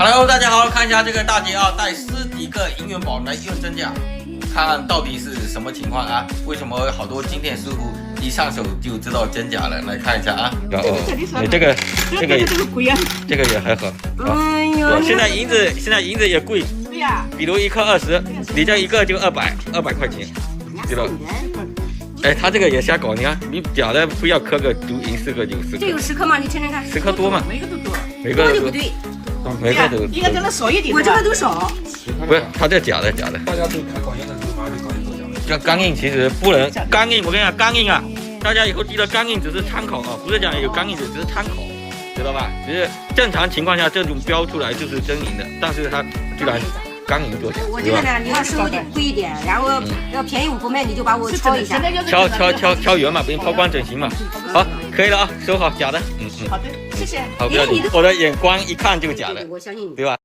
Hello， 大家好，看一下这个大姐啊，带10几个银元宝来验真假，看到底是什么情况啊？为什么好多金店师傅一上手就知道真假了？来看一下啊。然后这个贵啊，这个也还好。哎呀，现在银子也贵，对呀，比如1克20，你这一个就200块钱，知道？哎，他这个也瞎搞，你看，你假的非要刻个读银4个就4个。这有10克吗？你称称看。10克多吗？每个都多，每个就不对。每个都。应该跟他少一点。我这个都少。不是，他这假的。大家都看钢印的时候，把这钢印做假的。这钢印其实不能，钢印我跟你讲，钢印啊，大家以后记得钢印只是参考啊，不是讲有钢印只是参考，知道吧？只是正常情况下这种标出来就是真银的，但是它居然钢银做假。我这个呢，你要收的贵一点，然后要便宜我不卖，你就把我敲一下，敲圆嘛，不用抛光整形嘛。好，可以了啊，收好假的。好的，谢谢。好，不要紧，我的眼光一看就假的，我相信你，对吧？